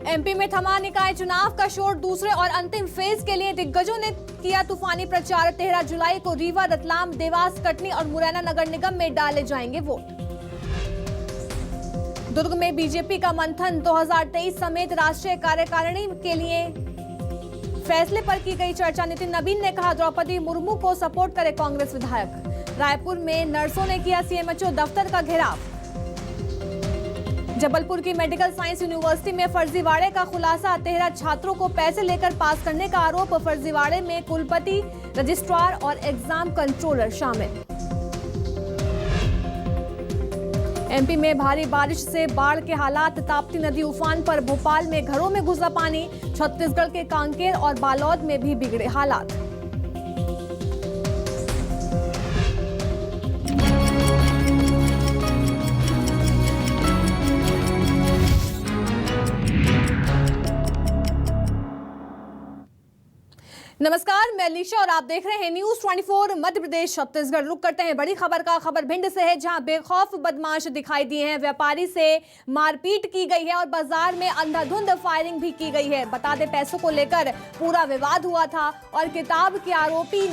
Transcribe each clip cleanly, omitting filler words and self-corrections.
MP में थमा निकाय चुनाव का शोर। दूसरे और अंतिम फेज के लिए दिग्गजों ने किया तूफानी प्रचार। 13 जुलाई को रीवा, रतलाम, देवास, कटनी और मुरैना नगर निगम में डाले जाएंगे वोट। दुर्ग में बीजेपी का मंथन। 2023 समेत राष्ट्रीय कार्यकारिणी के लिए फैसले पर की गई चर्चा। नितिन नवीन ने कहा द्रौपदी मुर्मू को सपोर्ट करे कांग्रेस विधायक। रायपुर में नर्सों ने किया सीएमएचओ दफ्तर का घेराव। जबलपुर की मेडिकल साइंस यूनिवर्सिटी में फर्जीवाड़े का खुलासा। 13 छात्रों को पैसे लेकर पास करने का आरोप। फर्जीवाड़े में कुलपति, रजिस्ट्रार और एग्जाम कंट्रोलर शामिल। एमपी में भारी बारिश से बाढ़ के हालात। ताप्ती नदी उफान पर। भोपाल में घरों में घुसा पानी। छत्तीसगढ़ के कांकेर और बालोद में भी बिगड़े हालात। नमस्कार, मैं अलीशा और आप देख रहे हैं न्यूज 24 मध्य प्रदेश छत्तीसगढ़। रुक करते हैं बड़ी खबर का। खबर भिंड से है, जहां बेखौफ बदमाश दिखाई दिए हैं। व्यापारी से मारपीट की गई है और बाजार में अंधाधुंध फायरिंग भी की गई है। बता दें, पैसों को लेकर पूरा विवाद हुआ था और किताब के आरोपी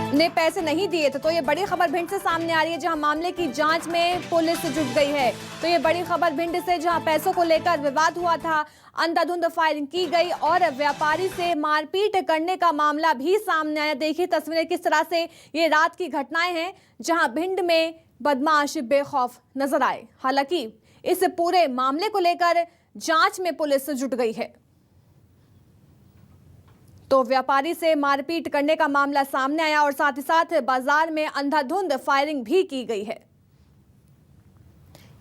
ने पैसे नहीं दिए थे। तो ये बड़ी खबर भिंड से सामने आ रही है, जहां मामले की जांच में पुलिस जुट गई है। तो ये बड़ी खबर भिंड से, जहां पैसों को लेकर विवाद हुआ था, अंधाधुंध फायरिंग की गई और व्यापारी से मारपीट करने का मामला भी सामने आया। देखिए तस्वीरें किस तरह से ये रात की घटनाएं हैं, जहां भिंड में बदमाश बेखौफ नजर आए। हालांकि इस पूरे मामले को लेकर जांच में पुलिस जुट गई है। तो व्यापारी से मारपीट करने का मामला सामने आया और साथ ही साथ बाजार में अंधाधुंध फायरिंग भी की गई है।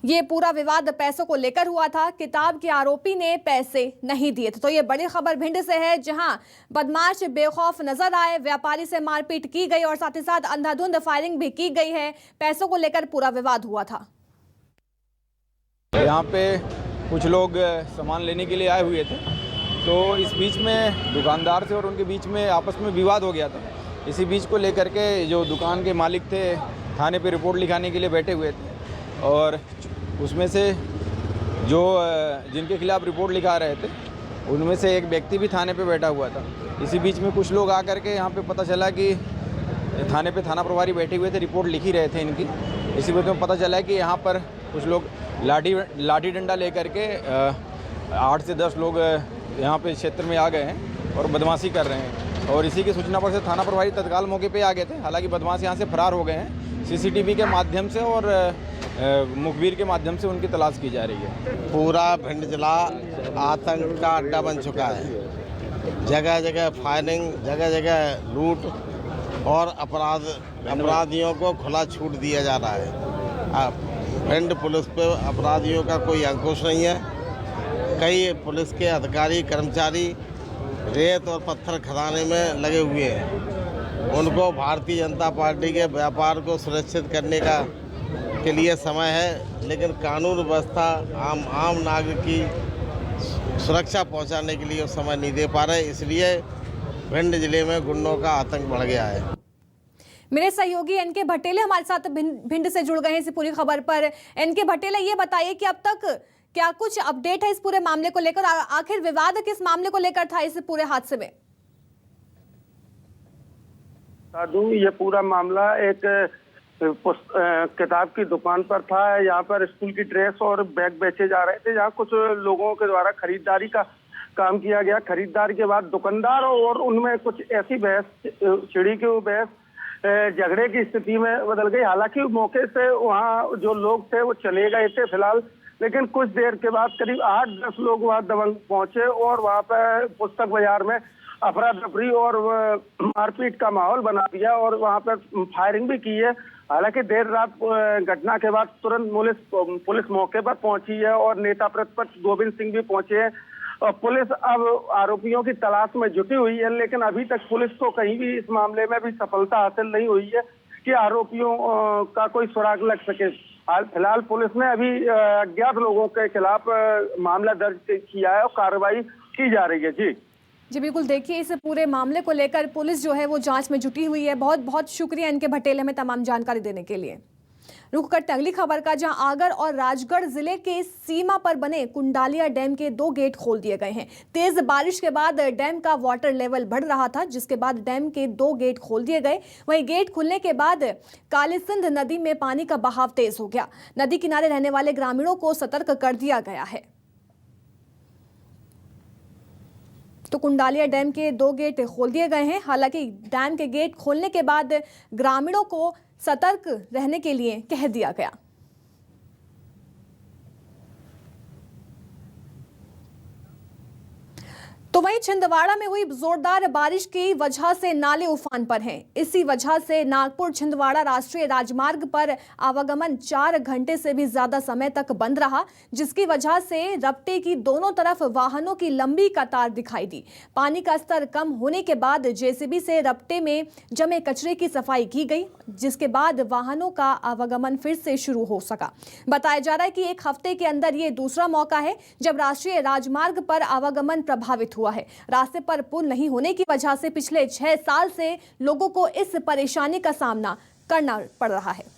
ये पूरा विवाद पैसों को लेकर हुआ था। किताब के आरोपी ने पैसे नहीं दिए थे। तो ये बड़ी खबर भिंड से है, जहां बदमाश बेखौफ नजर आए, व्यापारी से मारपीट की गई और साथ ही साथ अंधाधुंध फायरिंग भी की गई है। पैसों को लेकर पूरा विवाद हुआ था। यहाँ पे कुछ लोग सामान लेने के लिए आए हुए थे, तो इस बीच में दुकानदार से और उनके बीच में आपस में विवाद हो गया था। इसी बीच को लेकर के जो दुकान के मालिक थे, थाने पे रिपोर्ट लिखाने के लिए बैठे हुए थे और उसमें से जो जिनके खिलाफ रिपोर्ट लिखा रहे थे, उनमें से एक व्यक्ति भी थाने पे बैठा हुआ था। इसी बीच में कुछ लोग आकर के यहाँ पे पता चला कि थाने पे थाना प्रभारी बैठे हुए थे, रिपोर्ट लिख ही रहे थे इनकी। इसी बीच में पता चला कि यहाँ पर कुछ लोग लाठी डंडा लेकर के 8 से 10 लोग यहाँ पे क्षेत्र में आ गए हैं और बदमाशी कर रहे हैं। और इसी की सूचना पर से थाना प्रभारी तत्काल मौके पे आ गए थे। हालांकि बदमाश यहाँ से फरार हो गए हैं। सीसीटीवी के माध्यम से और मुखबिर के माध्यम से उनकी तलाश की जा रही है। पूरा भिंड जिला आतंक का अड्डा बन चुका है। जगह जगह फायरिंग, जगह जगह लूट और अपराधियों को खुला छूट दिया जा रहा है। भिंड पुलिस पे अपराधियों का कोई अंकुश नहीं है। कई पुलिस के अधिकारी कर्मचारी रेत और पत्थर खदाने में लगे हुए हैं। उनको भारतीय जनता पार्टी के व्यापार को सुरक्षित करने के लिए समय है, लेकिन कानून व्यवस्था आम नागरिक की सुरक्षा पहुंचाने के लिए वो समय नहीं दे पा रहे। इसलिए भिंड जिले में गुंडों का आतंक बढ़ गया है। मेरे सहयोगी एनके भटेले हमारे साथ भिंड से जुड़ गए हैं इस पूरी खबर पर। एनके भटेले, ये बताइए कि अब तक क्या कुछ अपडेट है इस पूरे मामले को लेकर? आखिर विवाद किस मामले को लेकर था इस पूरे हादसे में? साधु, ये पूरा मामला एक किताब की दुकान पर था। यहाँ पर स्कूल की ड्रेस और बैग बेचे जा रहे थे, जहाँ कुछ लोगों के द्वारा खरीदारी का काम किया गया। खरीदारी के बाद दुकानदार और उनमें कुछ ऐसी बहस छिड़ी कि वो बहस झगड़े की स्थिति में बदल गई। हालांकि मौके से वहाँ जो लोग थे वो चले गए थे फिलहाल, लेकिन कुछ देर के बाद करीब 8-10 लोग वहाँ दबंग पहुंचे और वहाँ पर पुस्तक बाजार में अफरा तफरी और मारपीट का माहौल बना दिया और वहाँ पर फायरिंग भी की है। हालांकि देर रात घटना के बाद तुरंत पुलिस मौके पर पहुंची है और नेता प्रतिपक्ष गोविंद सिंह भी पहुंचे हैं और पुलिस अब आरोपियों की तलाश में जुटी हुई है। लेकिन अभी तक पुलिस को कहीं भी इस मामले में भी सफलता हासिल नहीं हुई है कि आरोपियों का कोई सुराग लग सके। फिलहाल पुलिस ने अभी अज्ञात लोगों के खिलाफ मामला दर्ज किया है और कार्रवाई की जा रही है। जी बिल्कुल, देखिए इस पूरे मामले को लेकर पुलिस जो है वो जांच में जुटी हुई है। बहुत बहुत शुक्रिया इनके भटेल हमें तमाम जानकारी देने के लिए। रुक करते अगली खबर का, जहां आगर और राजगढ़ जिले के सीमा पर बने कुंडालिया डैम के 2 गेट खोल दिए गए हैं। तेज बारिश के बाद डैम का वाटर लेवल बढ़ रहा था, जिसके बाद डैम के 2 गेट खोल दिए गए। वहीं गेट खुलने के बाद कालीसिंध नदी में पानी का बहाव तेज हो गया। नदी किनारे रहने वाले ग्रामीणों को सतर्क कर दिया गया है। तो कुंडालिया डैम के 2 गेट खोल दिए गए हैं। हालांकि डैम के गेट खोलने के बाद ग्रामीणों को सतर्क रहने के लिए कह दिया गया। तो वहीं छिंदवाड़ा में हुई जोरदार बारिश की वजह से नाले उफान पर हैं। इसी वजह से नागपुर छिंदवाड़ा राष्ट्रीय राजमार्ग पर आवागमन 4 घंटे से भी ज्यादा समय तक बंद रहा, जिसकी वजह से रपटे की दोनों तरफ वाहनों की लंबी कतार दिखाई दी। पानी का स्तर कम होने के बाद जेसीबी से रपटे में जमे कचरे की सफाई की गई, जिसके बाद वाहनों का आवागमन फिर से शुरू हो सका। बताया जा रहा है कि 1 हफ्ते के अंदर ये दूसरा मौका है जब राष्ट्रीय राजमार्ग पर आवागमन प्रभावित हुआ है। रास्ते पर पुल नहीं होने की वजह से पिछले 6 साल से लोगों को इस परेशानी का सामना करना पड़ रहा है।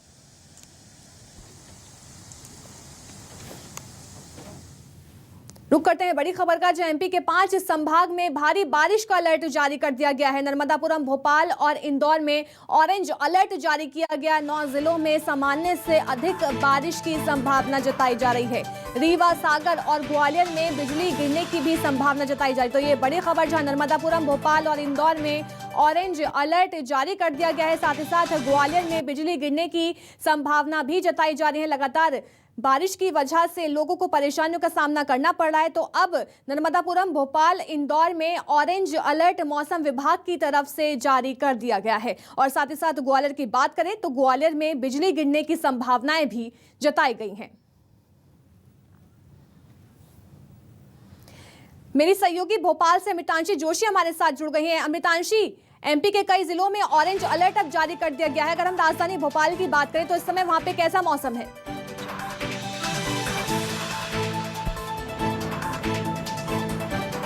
रुक करते हैं बड़ी खबर का, जहां एमपी के 5 संभाग में भारी बारिश का अलर्ट जारी कर दिया गया है। नर्मदापुरम, भोपाल और इंदौर में ऑरेंज अलर्ट जारी किया गया। 9 जिलों में सामान्य से अधिक बारिश की संभावना जताई जा रही है। रीवा, सागर और ग्वालियर में बिजली गिरने की भी संभावना जताई जा रही है। तो ये बड़ी खबर, जहां नर्मदापुरम, भोपाल और इंदौर में ऑरेंज अलर्ट जारी कर दिया गया है। साथ ही साथ ग्वालियर में बिजली गिरने की संभावना भी जताई जा रही है। लगातार बारिश की वजह से लोगों को परेशानियों का सामना करना पड़ रहा है। तो अब नर्मदापुरम, भोपाल, इंदौर में ऑरेंज अलर्ट मौसम विभाग की तरफ से जारी कर दिया गया है। और साथ ही साथ ग्वालियर की बात करें तो ग्वालियर में बिजली गिरने की संभावनाएं भी जताई गई हैं। मेरी सहयोगी भोपाल से अमृतांशी जोशी हमारे साथ जुड़ गई हैं। अमृतांशी, एमपी के कई जिलों में ऑरेंज अलर्ट अब जारी कर दिया गया है। अगर हम राजधानी भोपाल की बात करें तो इस समय वहां पे कैसा मौसम है?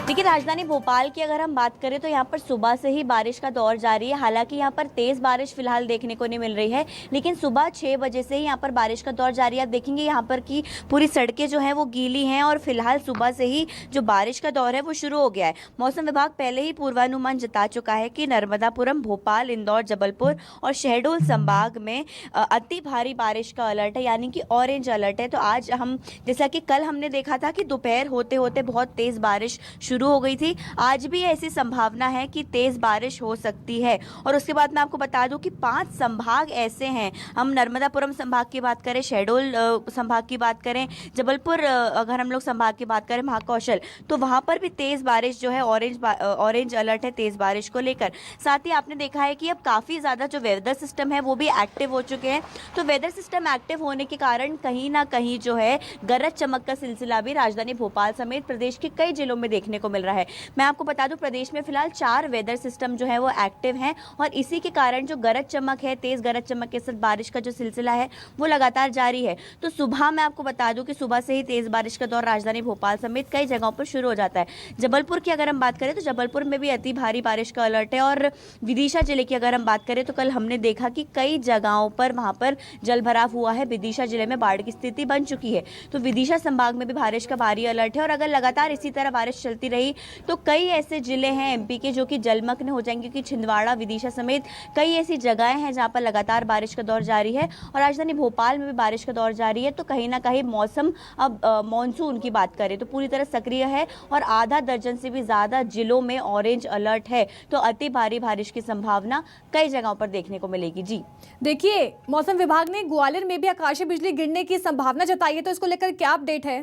देखिए, राजधानी भोपाल की अगर हम बात करें तो यहाँ पर सुबह से ही बारिश का दौर जारी है। हालांकि यहाँ पर तेज बारिश फिलहाल देखने को नहीं मिल रही है, लेकिन सुबह 6 बजे से ही यहाँ पर बारिश का दौर जारी है। आप देखेंगे यहाँ पर की पूरी सड़कें जो हैं वो गीली हैं और फिलहाल सुबह से ही जो बारिश का दौर है वो शुरू हो गया है। मौसम विभाग पहले ही पूर्वानुमान जता चुका है कि नर्मदापुरम, भोपाल, इंदौर, जबलपुर और शहडोल संभाग में अति भारी बारिश का अलर्ट है, यानी कि ऑरेंज अलर्ट है। तो आज हम, जैसा कि कल हमने देखा था कि दोपहर होते होते बहुत तेज बारिश शुरू हो गई थी, आज भी ऐसी संभावना है कि तेज बारिश हो सकती है। और उसके बाद मैं आपको बता दूं कि 5 संभाग ऐसे हैं, हम नर्मदापुरम संभाग की बात करें, शहडोल संभाग की बात करें, जबलपुर अगर हम लोग संभाग की बात करें, महाकौशल, तो वहां पर भी तेज बारिश जो है, ऑरेंज अलर्ट है तेज बारिश को लेकर। साथ ही आपने देखा है कि अब काफी ज्यादा जो वेदर सिस्टम है वो भी एक्टिव हो चुके हैं। तो वेदर सिस्टम एक्टिव होने के कारण कहीं ना कहीं जो है गरज चमक का सिलसिला भी राजधानी भोपाल समेत प्रदेश के कई जिलों में देखने को मिल रहा है। मैं आपको बता दूं, प्रदेश में फिलहाल 4 वेदर सिस्टम जो है वो एक्टिव हैं और इसी के कारण जो गरज चमक है, तेज गरज चमक के साथ बारिश का जो सिलसिला है वो लगातार जारी है। तो सुबह मैं आपको बता दूं कि सुबह से ही तेज बारिश का दौर राजधानी भोपाल समेत कई जगहों पर शुरू हो जाता है। जबलपुर की अगर हम बात करें तो जबलपुर में भी अति भारी बारिश का अलर्ट है। और विदिशा जिले की अगर हम बात करें तो कल हमने देखा कि कई जगहों पर वहां पर जल भराव हुआ है। विदिशा जिले में बाढ़ की स्थिति बन चुकी है। तो विदिशा संभाग में भी बारिश का भारी अलर्ट है और अगर लगातार इसी तरह बारिश चलती रही तो कई ऐसे जिले हैं एमपी के जो कि जलमग्न हो जाएंगे, क्योंकि छिंदवाड़ा, विदिशा समेत कई ऐसी जगहें हैं जहां पर लगातार बारिश का दौर जारी है और राजधानी भोपाल में भी बारिश का दौर जारी है। तो कहीं ना कहीं मौसम अब मानसून की बात करें तो पूरी तरह सक्रिय है और आधा दर्जन से भी ज्यादा जिलों में ऑरेंज अलर्ट है। तो अति भारी बारिश की संभावना कई जगहों पर देखने को मिलेगी। जी देखिए, मौसम विभाग ने ग्वालियर में भी आकाशीय बिजली गिरने की संभावना जताई है, तो इसको लेकर क्या अपडेट है?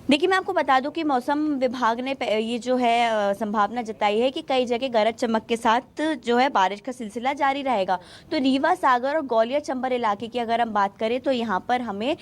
देखिए, मैं आपको बता दूं कि मौसम विभाग ने ये जो है संभावना जताई है कि कई जगह गरज चमक के साथ जो है बारिश का सिलसिला जारी रहेगा। तो रीवा, सागर और ग्वालियर, चंबल इलाके की अगर हम बात करें तो यहाँ पर हमें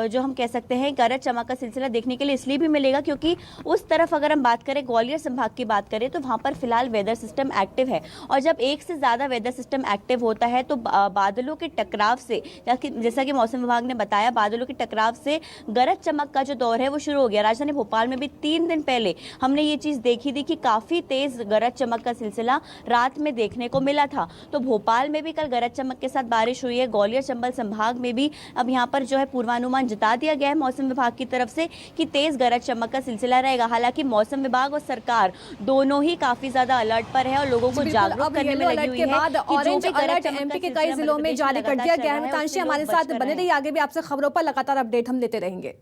जो हम कह सकते हैं गरज चमक का सिलसिला देखने के लिए इसलिए भी मिलेगा क्योंकि उस तरफ अगर हम बात करें, ग्वालियर संभाग की बात करें तो वहाँ पर फिलहाल वेदर सिस्टम एक्टिव है। और जब एक से ज़्यादा वेदर सिस्टम एक्टिव होता है तो बादलों के टकराव से, जैसा कि मौसम विभाग ने बताया, बादलों के टकराव से गरज चमक का जो दौर है वो शुरू हो गया। राजधानी भोपाल में भी 3 दिन पहले हमने ये चीज़ देखी थी कि काफ़ी तेज़ गरज चमक का सिलसिला रात में देखने को मिला था। तो भोपाल में भी कल गरज चमक के साथ बारिश हुई है। ग्वालियर चंबल संभाग में भी अब यहाँ पर जो है पूर्वानुमान जता दिया गया है मौसम विभाग की तरफ से कि तेज़ गरज चमक का सिलसिला रहेगा। हालांकि मौसम विभाग और सरकार दोनों ही काफ़ी ज़्यादा अलर्ट पर है और लोगों को जागरूक करने में लगी हुई है। ऑरेंज अलर्ट एमपी के कई जिलों में जारी कर दिया गया है। मितांशी हमारे साथ बने रहिए, आगे भी आपसे खबरों पर लगातार अपडेट हम लेते रहेंगे।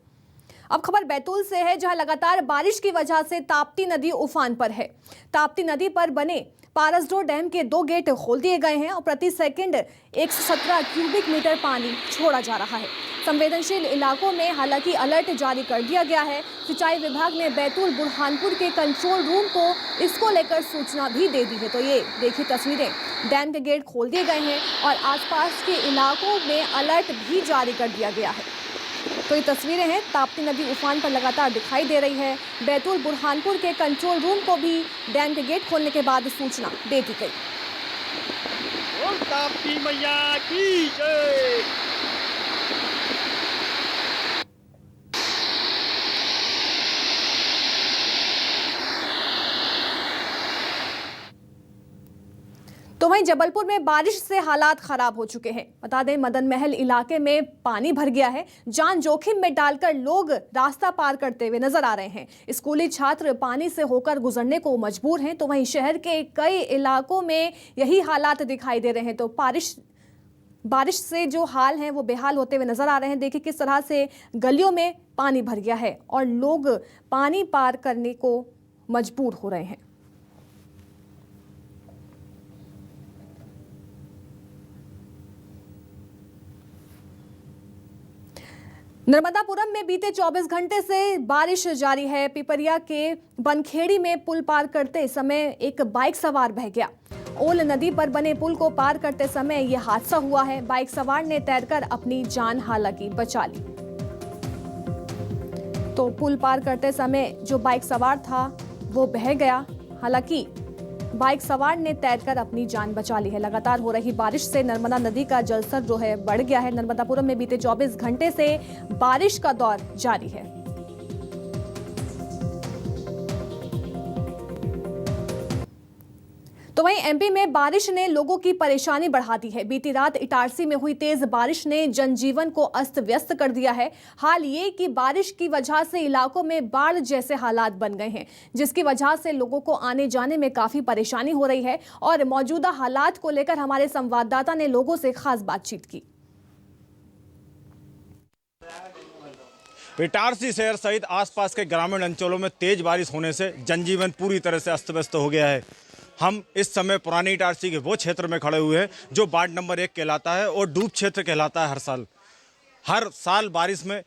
अब खबर बैतूल से है, जहां लगातार बारिश की वजह से ताप्ती नदी उफान पर है। ताप्ती नदी पर बने पारसडोह डैम के 2 गेट खोल दिए गए हैं और प्रति सेकंड 117 क्यूबिक मीटर पानी छोड़ा जा रहा है। संवेदनशील इलाकों में हालांकि अलर्ट जारी कर दिया गया है। सिंचाई विभाग ने बैतूल बुरहानपुर के कंट्रोल रूम को इसको लेकर सूचना भी दे दी है। तो ये देखिए तस्वीरें, डैम के गेट खोल दिए गए हैं और आसपास के इलाकों में अलर्ट भी जारी कर दिया गया है। तो ये तस्वीरें हैं, ताप्ती नदी उफान पर लगातार दिखाई दे रही है। बैतूल बुरहानपुर के कंट्रोल रूम को भी डैम के गेट खोलने के बाद सूचना दे दी गई। ताप्ती मैया की जय। तो वहीं जबलपुर में बारिश से हालात खराब हो चुके हैं। बता दें, मदन महल इलाके में पानी भर गया है। जान जोखिम में डालकर लोग रास्ता पार करते हुए नजर आ रहे हैं। स्कूली छात्र पानी से होकर गुजरने को मजबूर हैं। तो वहीं शहर के कई इलाकों में यही हालात दिखाई दे रहे हैं। तो बारिश से जो हाल हैं वो बेहाल होते हुए नजर आ रहे हैं। देखिए किस तरह से गलियों में पानी भर गया है और लोग पानी पार करने को मजबूर हो रहे हैं। नर्मदापुरम में बीते 24 घंटे से बारिश जारी है। पिपरिया के बनखेड़ी में पुल पार करते समय एक बाइक सवार बह गया। ओल नदी पर बने पुल को पार करते समय यह हादसा हुआ है। बाइक सवार ने तैरकर अपनी जान हालांकि बचा ली। तो पुल पार करते समय जो बाइक सवार था वो बह गया। हालांकि बाइक सवार ने तैरकर अपनी जान बचा ली है। लगातार हो रही बारिश से नर्मदा नदी का जलस्तर जो है बढ़ गया है। नर्मदापुरम में बीते 24 घंटे से बारिश का दौर जारी है। तो वहीं एमपी में बारिश ने लोगों की परेशानी बढ़ा दी है। बीती रात इटारसी में हुई तेज बारिश ने जनजीवन को अस्त व्यस्त कर दिया है। हाल ये कि बारिश की वजह से इलाकों में बाढ़ जैसे हालात बन गए हैं, जिसकी वजह से लोगों को आने जाने में काफी परेशानी हो रही है। और मौजूदा हालात को लेकर हमारे संवाददाता ने लोगों से खास बातचीत की। इटारसी शहर सहित आसपास के ग्रामीण अंचलों में तेज बारिश होने से जनजीवन पूरी तरह से अस्त व्यस्त हो गया है। हम इस समय पुरानी इटारसी के वो क्षेत्र में खड़े हुए हैं जो वार्ड नंबर 1 कहलाता है और डूब क्षेत्र कहलाता है। हर साल बारिश में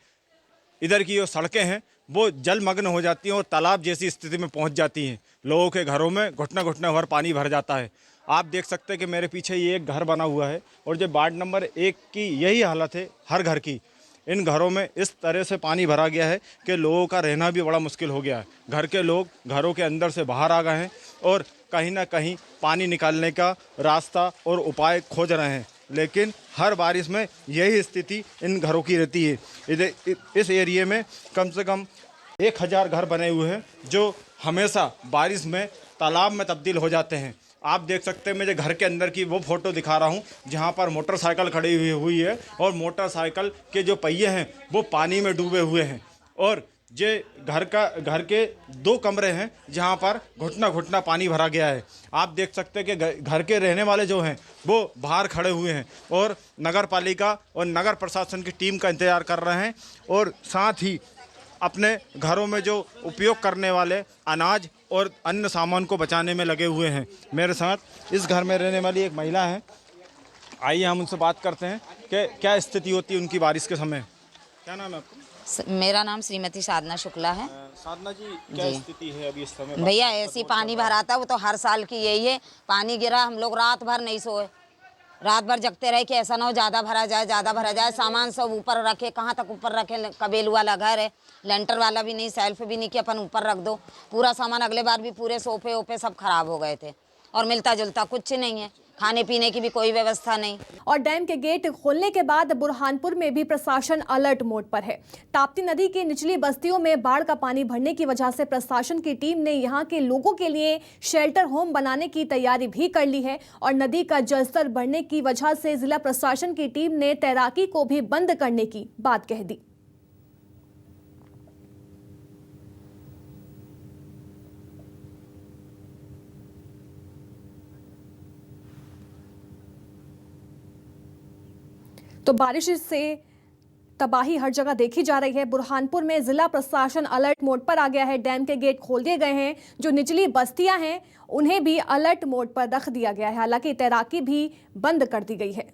इधर की जो सड़कें हैं वो जलमग्न हो जाती हैं और तालाब जैसी स्थिति में पहुंच जाती हैं। लोगों के घरों में घुटना घुटना भर पानी भर जाता है। आप देख सकते हैं कि मेरे पीछे ये एक घर बना हुआ है और जो वार्ड नंबर 1 की यही हालत है हर घर की। इन घरों में इस तरह से पानी भरा गया है कि लोगों का रहना भी बड़ा मुश्किल हो गया है। घर के लोग घरों के अंदर से बाहर आ गए हैं और कहीं ना कहीं पानी निकालने का रास्ता और उपाय खोज रहे हैं, लेकिन हर बारिश में यही स्थिति इन घरों की रहती है। इस एरिया में कम से कम 1000 घर बने हुए हैं जो हमेशा बारिश में तालाब में तब्दील हो जाते हैं। आप देख सकते हैं, मुझे घर के अंदर की वो फोटो दिखा रहा हूँ जहाँ पर मोटरसाइकिल खड़ी हुई है और मोटरसाइकिल के जो पहिए हैं वो पानी में डूबे हुए हैं और जे घर के 2 कमरे हैं जहाँ पर घुटना घुटना पानी भरा गया है। आप देख सकते हैं कि घर के रहने वाले जो हैं वो बाहर खड़े हुए हैं और नगर पालिका और नगर प्रशासन की टीम का इंतज़ार कर रहे हैं और साथ ही अपने घरों में जो उपयोग करने वाले अनाज और अन्य सामान को बचाने में लगे हुए हैं। मेरे साथ इस घर में रहने वाली एक महिला है, आइए हम उनसे बात करते हैं कि क्या स्थिति होती है उनकी बारिश के समय। क्या नाम है आपका? मेरा नाम श्रीमती साधना शुक्ला है। साधना जी, क्या स्थिति है अभी इस समय? भैया ऐसी पानी भरा था, वो तो हर साल की यही है। पानी गिरा, हम लोग रात भर नहीं सोए, रात भर जगते रहे कि ऐसा ना हो ज़्यादा भरा जाए। सामान सब ऊपर रखे, कहाँ तक ऊपर रखे? कबेल वाला घर है, लेंटर वाला भी नहीं, सेल्फ भी नहीं कि अपन ऊपर रख दो। पूरा सामान अगले बार भी पूरे सोफे ओपे सब खराब हो गए थे और मिलता जुलता कुछ नहीं है। खाने पीने की भी कोई व्यवस्था नहीं। और डैम के गेट खोलने के बाद बुरहानपुर में भी प्रशासन अलर्ट मोड पर है। ताप्ती नदी की निचली बस्तियों में बाढ़ का पानी भरने की वजह से प्रशासन की टीम ने यहां के लोगों के लिए शेल्टर होम बनाने की तैयारी भी कर ली है और नदी का जलस्तर बढ़ने की वजह से जिला प्रशासन की टीम ने तैराकी को भी बंद करने की बात कह दी। तो बारिश से तबाही हर जगह देखी जा रही है। बुरहानपुर में जिला प्रशासन अलर्ट मोड पर आ गया है। डैम के गेट खोल दिए गए हैं। जो निचली बस्तियां हैं उन्हें भी अलर्ट मोड पर रख दिया गया है। हालांकि तैराकी भी बंद कर दी गई है।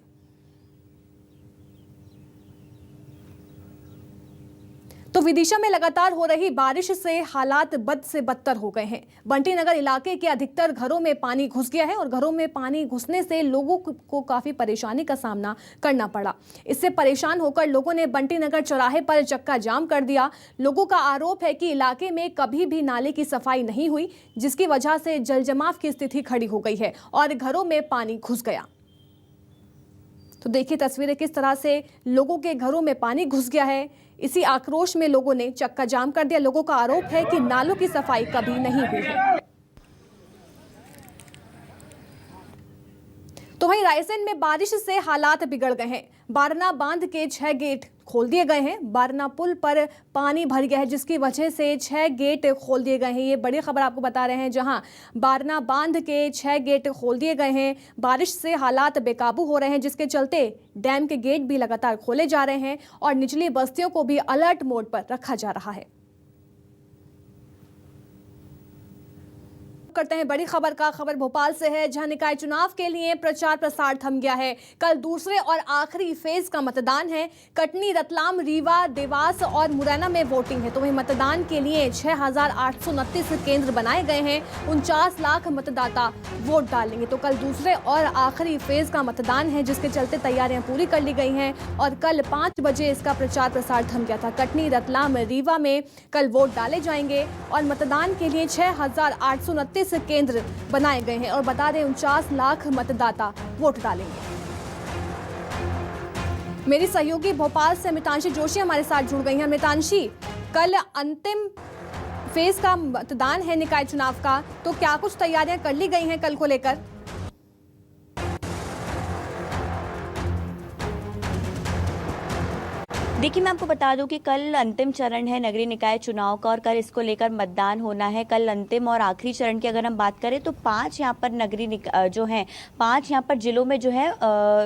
तो विदिशा में लगातार हो रही बारिश से हालात बद से बदतर हो गए हैं। बंटी नगर इलाके के अधिकतर घरों में पानी घुस गया है और घरों में पानी घुसने से लोगों को काफी परेशानी का सामना करना पड़ा। इससे परेशान होकर लोगों ने बंटी नगर चौराहे पर चक्का जाम कर दिया। लोगों का आरोप है कि इलाके में कभी भी नाले की सफाई नहीं हुई, जिसकी वजह से जलजमाव की स्थिति खड़ी हो गई है और घरों में पानी घुस गया। तो देखिए तस्वीरें किस तरह से लोगों के घरों में पानी घुस गया है। इसी आक्रोश में लोगों ने चक्का जाम कर दिया। लोगों का आरोप है कि नालों की सफाई कभी नहीं हुई है। तो वहीं रायसेन में बारिश से हालात बिगड़ गए हैं। बारना बांध के 6 गेट खोल दिए गए हैं। बारना पुल पर पानी भर गया है, जिसकी वजह से 6 गेट खोल दिए गए हैं। ये बड़ी खबर आपको बता रहे हैं, जहां बारना बांध के 6 गेट खोल दिए गए हैं। बारिश से हालात बेकाबू हो रहे हैं, जिसके चलते डैम के गेट भी लगातार खोले जा रहे हैं और निचली बस्तियों को भी अलर्ट मोड पर रखा जा रहा है। करते हैं बड़ी खबर का। खबर भोपाल से है, जहां निकाय चुनाव के लिए प्रचार प्रसार थम गया है। कल दूसरे और आखिरी फेज का मतदान है। कटनी, रतलाम, रीवा, देवास और मुरैना में वोटिंग है। तो वहीं मतदान के लिए 6,829 केंद्र बनाए गए हैं। 49 लाख मतदाता वोट डालेंगे। तो कल दूसरे और आखिरी फेज का मतदान है, जिसके चलते तैयारियां पूरी कर ली गई हैं और कल 5 बजे इसका प्रचार प्रसार थम गया था। कटनी, रतलाम, रीवा में कल वोट डाले जाएंगे और मतदान के लिए 6,829 केंद्र बनाए गए हैं और बता दें 49 लाख मतदाता वोट डालेंगे। मेरी सहयोगी भोपाल से मितांशी जोशी हमारे साथ जुड़ गई हैं। मितांशी, कल अंतिम फेज का मतदान है निकाय चुनाव का, तो क्या कुछ तैयारियां कर ली गई हैं कल को लेकर? देखिए, मैं आपको बता दूं कि कल अंतिम चरण है नगरीय निकाय चुनाव का और कल इसको लेकर मतदान होना है। कल अंतिम और आखिरी चरण की अगर हम बात करें तो 5 यहाँ पर जो हैं 5 यहाँ पर जिलों में जो है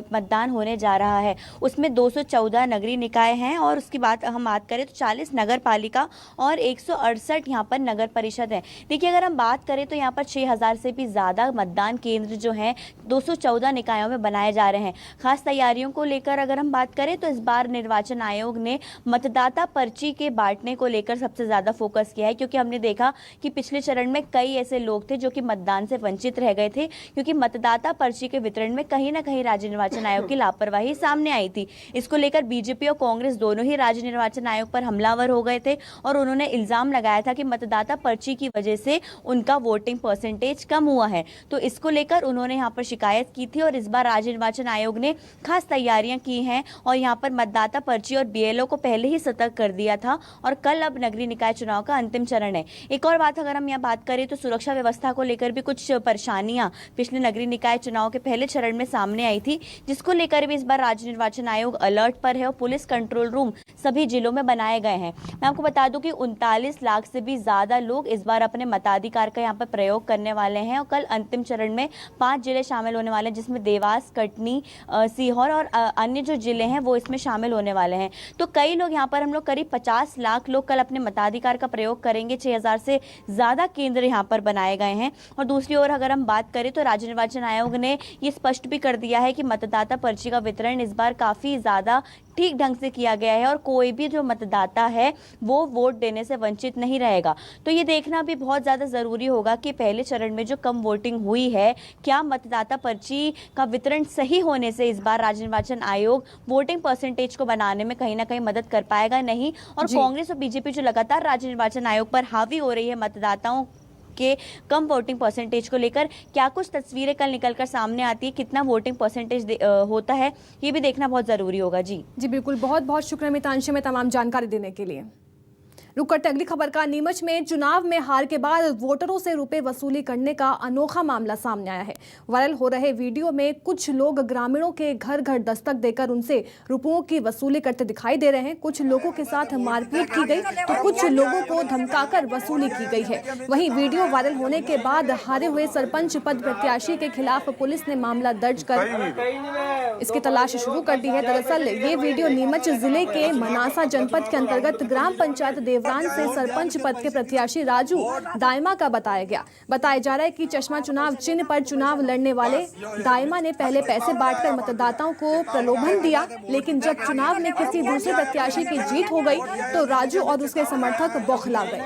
मतदान होने जा रहा है। उसमें 214 नगरीय निकाय हैं और उसकी बात हम बात करें तो 40 नगर पालिका और 168 यहाँ पर नगर परिषद है। देखिए, अगर हम बात करें तो यहाँ पर 6,000 से भी ज़्यादा मतदान केंद्र जो हैं 214 निकायों में बनाए जा रहे हैं। खास तैयारियों को लेकर अगर हम बात करें तो इस बार निर्वाचन आयोग ने मतदाता पर्ची के बांटने को लेकर सबसे ज्यादा फोकस किया है, क्योंकि हमने देखा कि पिछले चरण में कई ऐसे लोग थे जो कि मतदान से वंचित रह गए थे, क्योंकि मतदाता पर्ची के वितरण में कहीं ना कहीं राज्य निर्वाचन आयोग की लापरवाही सामने आई थी। इसको लेकर बीजेपी और कांग्रेस दोनों ही राज्य निर्वाचन आयोग पर हमलावर हो गए थे और उन्होंने इल्जाम लगाया था कि मतदाता पर्ची की वजह से उनका वोटिंग परसेंटेज कम हुआ है। तो इसको लेकर उन्होंने यहाँ पर शिकायत की थी और इस बार राज्य निर्वाचन आयोग ने खास तैयारियां की हैं और यहाँ पर मतदाता पर्ची और बीएलओ को पहले ही सतर्क कर दिया था और कल अब नगरीय निकाय चुनाव का अंतिम चरण है। एक और बात अगर हम यहाँ बात करें तो सुरक्षा व्यवस्था को लेकर भी कुछ परेशानियां पिछले नगरीय निकाय चुनाव के पहले चरण में सामने आई थी, जिसको लेकर भी इस बार राज्य निर्वाचन आयोग अलर्ट पर है और पुलिस कंट्रोल रूम सभी जिलों में बनाए गए हैं। मैं आपको बता दूं कि 39 लाख से भी ज्यादा लोग इस बार अपने मताधिकार का यहाँ पर प्रयोग करने वाले हैं और कल अंतिम चरण में 5 जिले शामिल होने वाले हैं, जिसमें देवास, कटनी, सीहोर और अन्य जो जिले हैं वो इसमें शामिल होने वाले हैं। तो कई लोग यहाँ पर हम लोग करीब 50 लाख लोग कल अपने मताधिकार का प्रयोग करेंगे। 6,000 से ज़्यादा केंद्र यहाँ पर बनाए गए हैं। और दूसरी ओर अगर हम बात करें तो राज्य निर्वाचन आयोग ने ये स्पष्ट भी कर दिया है कि मतदाता पर्ची का वितरण इस बार काफ़ी ज़्यादा ठीक ढंग से किया गया है और कोई भी जो मतदाता है वो वोट देने से वंचित नहीं रहेगा। तो ये देखना भी बहुत ज़्यादा ज़रूरी होगा कि पहले चरण में जो कम वोटिंग हुई है, क्या मतदाता पर्ची का वितरण सही होने से इस बार राज्य निर्वाचन आयोग वोटिंग परसेंटेज को बनाने में कहीं ना कहीं मदद कर पाएगा नहीं। और कांग्रेस और बीजेपी जो लगातार राज्य निर्वाचन आयोग पर हावी हो रही है मतदाताओं के कम वोटिंग परसेंटेज को लेकर क्या कुछ तस्वीरें कल निकलकर सामने आती है, कितना वोटिंग परसेंटेज होता है, ये भी देखना बहुत ज़रूरी होगा। जी बिल्कुल, बहुत बहुत शुक्रिया मितांशी में तमाम जानकारी देने के लिए। रुक करते अगली खबर का। नीमच में चुनाव में हार के बाद वोटरों से रुपए वसूली करने का अनोखा मामला सामने आया है। वायरल हो रहे वीडियो में कुछ लोग ग्रामीणों के घर घर दस्तक देकर उनसे रुपयों की वसूली करते दिखाई दे रहे हैं। कुछ लोगों के साथ मारपीट की गई तो कुछ लोगों को धमकाकर वसूली की गई है। वहीं वीडियो वायरल होने के बाद हारे हुए सरपंच पद प्रत्याशी के खिलाफ पुलिस ने मामला दर्ज कर इसकी तलाश शुरू कर दी है। दरअसल ये वीडियो नीमच जिले के मनासा जनपद के अंतर्गत ग्राम पंचायत देवरान से सरपंच पद के प्रत्याशी राजू दाइमा का बताया जा रहा है कि चश्मा चुनाव चिन्ह पर चुनाव लड़ने वाले दाइमा ने पहले पैसे बांटकर मतदाताओं को प्रलोभन दिया, लेकिन जब चुनाव में किसी दूसरे प्रत्याशी की जीत हो गई तो राजू और उसके समर्थक बौखला गए।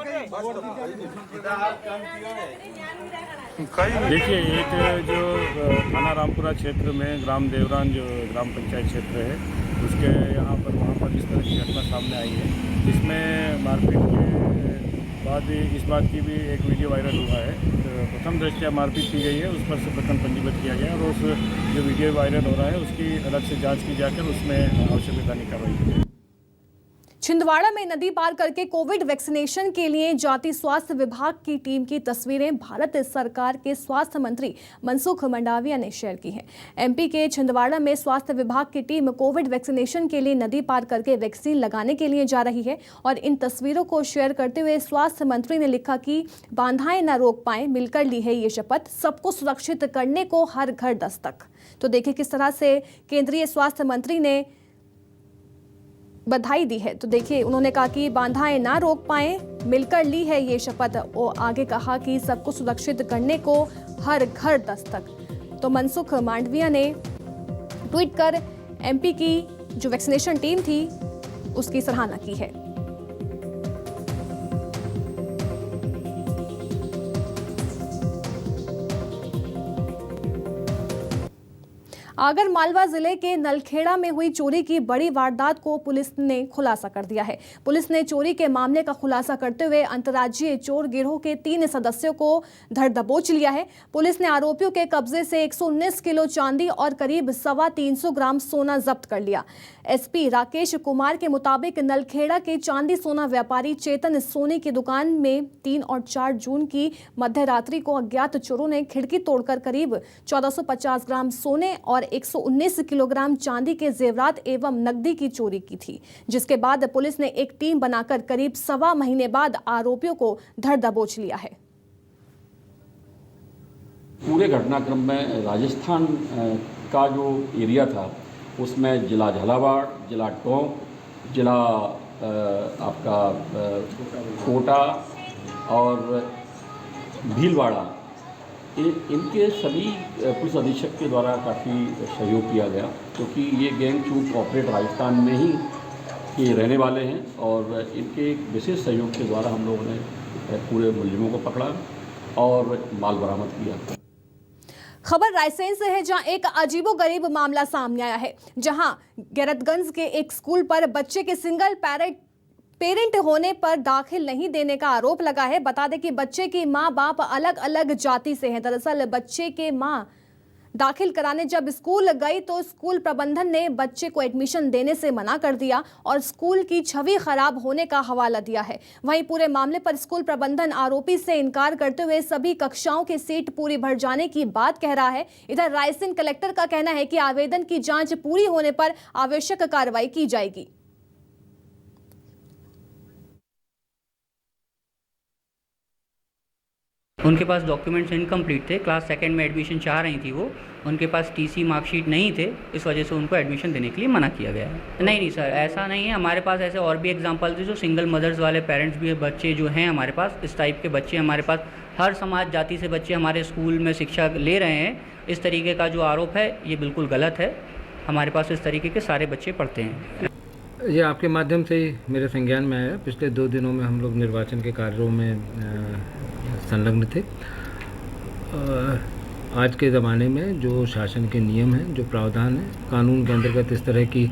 देखिए, एक जो थाना रामपुरा क्षेत्र में ग्राम देवरान जो ग्राम पंचायत क्षेत्र है, उसके वहाँ पर इस तरह की घटना सामने आई है, जिसमें मारपीट के बाद इस बात की भी एक वीडियो वायरल हुआ है। तो प्रथम दृष्टया मारपीट की गई है, उस पर से प्रकरण पंजीबद्ध किया गया और उस जो वीडियो वायरल हो रहा है उसकी अलग से जाँच की जाकर उसमें आवश्यक वैधानिक कार्रवाई की जाए। छिंदवाड़ा में नदी पार करके कोविड वैक्सीनेशन के लिए जाती स्वास्थ्य विभाग की टीम की तस्वीरें भारत सरकार के स्वास्थ्य मंत्री मनसुख मंडाविया ने शेयर की हैं। एमपी के छिंदवाड़ा में स्वास्थ्य विभाग की टीम कोविड वैक्सीनेशन के लिए नदी पार करके वैक्सीन लगाने के लिए जा रही है और इन तस्वीरों को शेयर करते हुए स्वास्थ्य मंत्री ने लिखा कि बाधाएं न रोक पाए, मिलकर ली है ये शपथ, सबको सुरक्षित करने को हर घर दस्तक। तो देखिए किस तरह से केंद्रीय स्वास्थ्य मंत्री ने बधाई दी है। तो देखिए उन्होंने कहा कि बाधाएं ना रोक पाए, मिलकर ली है ये शपथ। और आगे कहा कि सबको सुरक्षित करने को हर घर दस्तक। तो मनसुख मांडविया ने ट्वीट कर एमपी की जो वैक्सीनेशन टीम थी उसकी सराहना की है। आगर मालवा जिले के नलखेड़ा में हुई चोरी की बड़ी वारदात को पुलिस ने खुलासा कर दिया है। पुलिस ने चोरी के मामले का खुलासा करते हुए अंतर्राज्यीय चोर गिरोह के 3 सदस्यों को धर दबोच लिया है। पुलिस ने आरोपियों के कब्जे से 119 किलो चांदी और करीब 325 ग्राम सोना जब्त कर लिया। एसपी राकेश कुमार के मुताबिक नलखेड़ा के चांदी सोना व्यापारी चेतन सोनी की दुकान में 3 और 4 जून की मध्य रात्रि को अज्ञात चोरों ने खिड़की तोड़कर करीब 1450 ग्राम सोने और 119 किलोग्राम चांदी के जेवरात एवं नकदी की चोरी की थी, जिसके बाद पुलिस ने एक टीम बनाकर करीब 1.25 महीने बाद आरोपियों को धर दबोच लिया है। पूरे घटनाक्रम में राजस्थान का जो एरिया था उसमें जिला झालावाड़, जिला टोंक, जिला आपका कोटा और भीलवाड़ा, इनके सभी पुलिस अधीक्षक के द्वारा काफ़ी सहयोग किया गया, क्योंकि ये गैंग चूंकि ऑपरेट राजस्थान में ही के रहने वाले हैं और इनके एक विशेष सहयोग के द्वारा हम लोगों ने पूरे मुलजिमों को पकड़ा और माल बरामद किया। खबर रायसेन से है, जहां एक अजीबोगरीब मामला सामने आया है, जहां गैरतगंज के एक स्कूल पर बच्चे के सिंगल पेरेंट होने पर दाखिल नहीं देने का आरोप लगा है। बता दें कि बच्चे की मां बाप अलग अलग जाति से हैं। दरअसल बच्चे के मां दाखिल कराने जब स्कूल गई तो स्कूल प्रबंधन ने बच्चे को एडमिशन देने से मना कर दिया और स्कूल की छवि खराब होने का हवाला दिया है। वहीं पूरे मामले पर स्कूल प्रबंधन आरोपी से इनकार करते हुए सभी कक्षाओं की सीट पूरी भर जाने की बात कह रहा है। इधर रायसेन कलेक्टर का कहना है कि आवेदन की जांच पूरी होने पर आवश्यक कार्रवाई की जाएगी। उनके पास डॉक्यूमेंट्स इनकम्प्लीट थे, क्लास 2 में एडमिशन चाह रही थी वो, उनके पास टीसी मार्कशीट नहीं थे, इस वजह से उनको एडमिशन देने के लिए मना किया गया है। नहीं सर, ऐसा नहीं है। हमारे पास ऐसे और भी एग्जांपल थे जो सिंगल मदर्स वाले पेरेंट्स भी बच्चे जो हैं हमारे पास, इस टाइप के बच्चे हमारे पास, हर समाज जाति से बच्चे हमारे स्कूल में शिक्षा ले रहे हैं। इस तरीके का जो आरोप है ये बिल्कुल गलत है। हमारे पास इस तरीके के सारे बच्चे पढ़ते हैं। ये आपके माध्यम से ही मेरे संज्ञान में आया। पिछले 2 दिनों में हम लोग निर्वाचन के कार्यों में संलग्न थे। आज के ज़माने में जो शासन के नियम हैं, जो प्रावधान है कानून के अंतर्गत, इस तरह की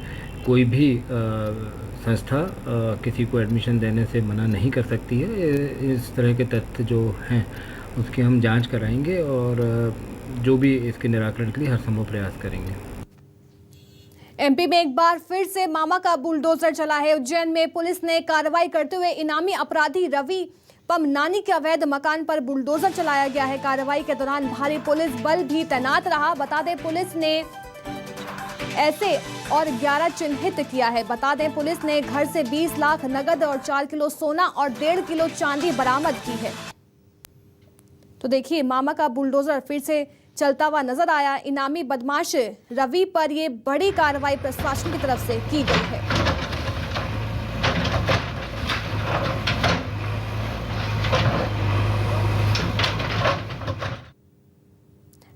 कोई भी संस्था किसी को एडमिशन देने से मना नहीं कर सकती है। इस तरह के तथ्य जो हैं उसकी हम जांच कराएंगे और जो भी इसके निराकरण के लिए हर संभव प्रयास करेंगे। एमपी में एक बार फिर से मामा का बुलडोजर चला है। उज्जैन में पुलिस ने कार्रवाई करते हुए इनामी अपराधी रवि पमनानी के अवैध मकान पर बुलडोजर चलाया गया है। कार्रवाई के दौरान भारी पुलिस बल भी तैनात रहा। बता दें पुलिस ने ऐसे और 11 चिन्हित किया है। बता दें पुलिस ने घर से 20 लाख नगद और 4 किलो सोना और 1.5 किलो चांदी बरामद की है। तो देखिए मामा का बुलडोजर फिर से चलता हुआ नजर आया। इनामी बदमाश रवि पर यह बड़ी कार्रवाई प्रशासन की तरफ से की गई है।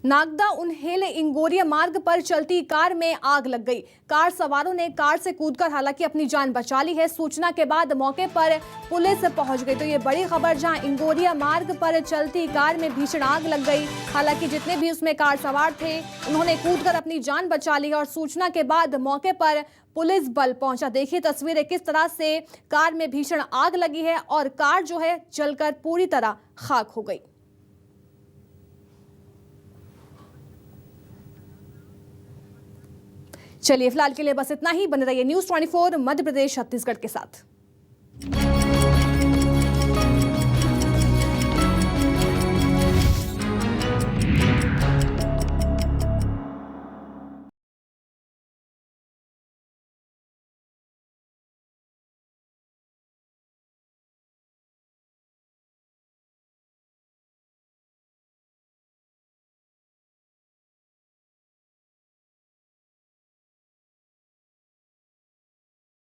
नागदा उन्हेल इंगोरिया मार्ग पर चलती कार में आग लग गई। कार सवारों ने कार से कूदकर हालांकि अपनी जान बचा ली है। सूचना के बाद मौके पर पुलिस पहुंच गई। तो ये बड़ी खबर, जहां इंगोरिया मार्ग पर चलती कार में भीषण आग लग गई। हालांकि जितने भी उसमें कार सवार थे उन्होंने कूदकर अपनी जान बचा ली और सूचना के बाद मौके पर पुलिस बल पहुंचा। देखिए तस्वीरें किस तरह से कार में भीषण आग लगी है और कार जो है जलकर पूरी तरह खाक हो गई। चलिए फिलहाल के लिए बस इतना ही। बने रहिए न्यूज़ 24 मध्य प्रदेश छत्तीसगढ़ के साथ।